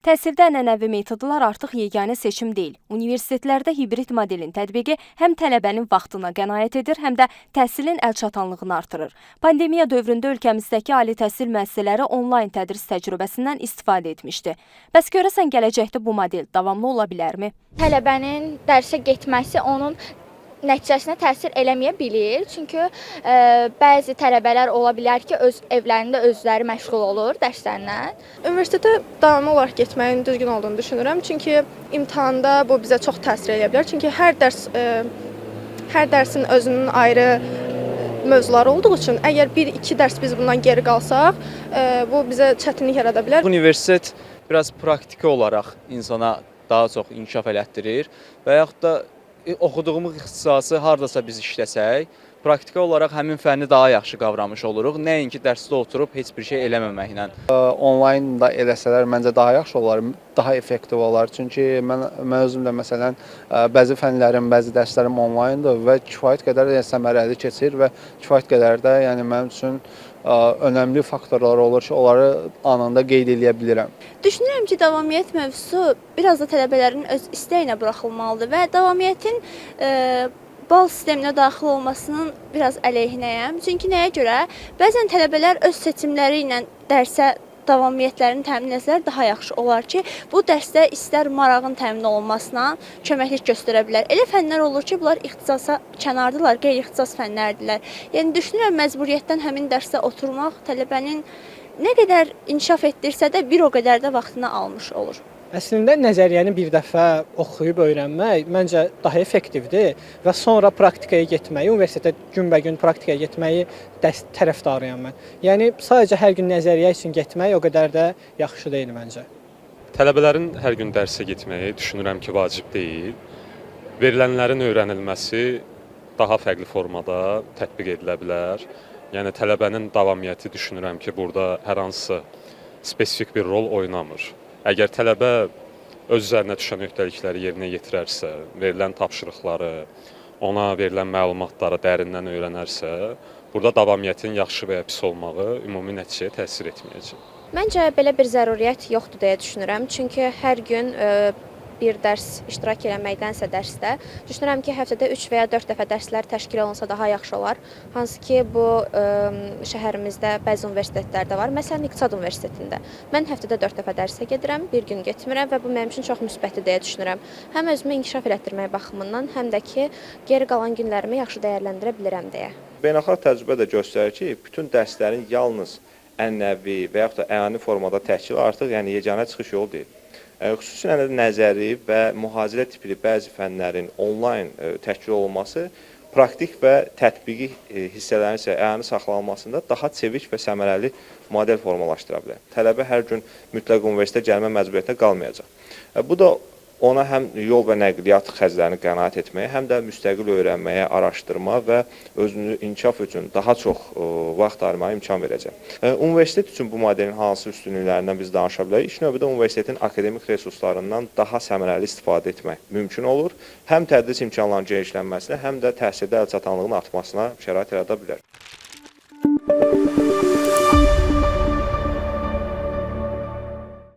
Təhsildə ənənəvi metodlar artıq yeganə seçim deyil. Universitetlərdə hibrid modelin tətbiqi həm tələbənin vaxtına qənaət edir, həm də təhsilin əlçatanlığını artırır. Pandemiya dövründə ölkəmizdəki ali təhsil müəssisələri onlayn tədris təcrübəsindən istifadə etmişdi. Bəs görəsən gələcəkdə bu model davamlı ola bilərmi? Tələbənin dərsə getməsi onun nəticəsinə təsir eləməyə bilir. Çünki bəzi tələbələr ola bilər ki, öz evlərində özləri məşğul olur dərslərlə. Universitetə davamlı olaraq getməyin düzgün olduğunu düşünürəm. Çünki imtahanda bu bizə çox təsir edə bilər. Çünki hər dərsin özünün ayrı mövzuları olduğu üçün, əgər 1-2 dərs biz bundan geri qalsaq, bu bizə çətinlik yarada bilər. Universitet biraz praktiki olaraq insana daha çox inkişaf elətdirir və yaxud da oxuduğumuz ixtisası hardasa biz işləsək, praktiki olaraq həmin fənni daha yaxşı qavramış oluruq. Nəinki dərsdə oturub heç bir şey eləməməklə. Onlayn da eləsələr məncə daha yaxşı olar, daha effektiv olar. Çünki mən özüm də məsələn bəzi fənlərim, bəzi dərslərim onlayndır və kifayət qədər səmərəli keçir və kifayət qədər də yəni mənim üçün önəmli faktorlar olur ki, onları anında qeyd edə bilirəm. Düşünürəm ki, davamiyyət mövzusu biraz da tələbələrin öz istəyinə buraxılmalıdır və davamiyyətin bal sisteminə daxil olmasının biraz əleyhinəyəm. Çünki nəyə görə? Bəzən tələbələr öz seçimləri ilə dərsə davamiyyətlərini təmin etsələr daha yaxşı olar ki, bu dərsdə istər marağın təmin olunmasına köməklik göstərə bilər. Elə fənlər olur ki, bunlar ixtisasa kənardılar, qeyri-ixtisas fənlərdirlər. Yəni düşünürəm məcburiyyətdən həmin dərsdə oturmaq tələbənin nə qədər inkişaf etdirsə də bir o qədər də vaxtını almış olur. Əslində nəzəriyyəni bir dəfə oxuyub öyrənmək məncə daha effektivdir və sonra praktikaya getməyi, universitetə günbəgün praktikaya getməyi tərəfdarıyam mən. Yəni sadəcə hər gün nəzəriyyə üçün getmək o qədər də yaxşı deyil məncə. Tələbələrin hər gün dərsə getməyi düşünürəm ki, vacib deyil. Verilənlərin öyrənilməsi daha fərqli formada tətbiq edilə bilər. Yəni tələbənin davamiyyəti düşünürəm ki, burada hər hansı spesifik bir rol oynamır. Əgər tələbə öz üzərinə düşən öhdəlikləri yerinə yetirərsə, verilən tapşırıqları, ona verilən məlumatları dərindən öyrənərsə, burada davamiyyətin yaxşı və ya pis olmağı ümumi nəticəyə təsir etməyəcək. Məncə belə bir zəruriyyət yoxdur deyə düşünürəm. Çünki hər gün bir dərs iştirak eləməkdənsə dərsdə, düşünürəm ki, həftədə 3 və ya 4 dəfə dərslər təşkil olunsa daha yaxşı olar. Hansı ki, bu şəhərimizdə bəzi universitetlərdə var. Məsələn, İqtisad Universitetində. Mən həftədə 4 dəfə dərsə gedirəm, bir gün getmirəm və bu mənim üçün çox müsbətdir deyə düşünürəm. Həm özümü inkişaf elətdirmək baxımından, həm də ki, geri qalan günlərimi yaxşı dəyərləndirə bilirəm deyə. Beynəlxalq təcrübə də göstərir ki, bütün dərslərin yalnız ənənəvi və yaxud da əyani formada təşkili artıq yəni yeganə çıxış yolu deyil. Xüsusilə nəzəri və mühazirə tipli bəzi fənlərin onlayn təşkil olunması praktik və tətbiqi hissələrin isə əyani saxlanılmasında daha çevik və səmərəli model formalaşdıra bilər. Tələbə hər gün mütləq universitetə gəlmə məcburiyyətində qalmayacaq. Bu da ona həm yol və nəqliyyat xərclərini qənaət etməyə, həm də müstəqil öyrənməyə, araşdırma və özünü inkişaf üçün daha çox vaxt ayırmağa imkan verəcək. Universitet üçün bu modelin hansı üstünlüklərindən biz danışa bilərik? İlk növbədə universitetin akademik resurslarından daha səmərəli istifadə etmək mümkün olur. Həm tədris imkanlarının genişlənməsinə, həm də təhsildə əlçatanlığın artmasına şərait yarada bilər.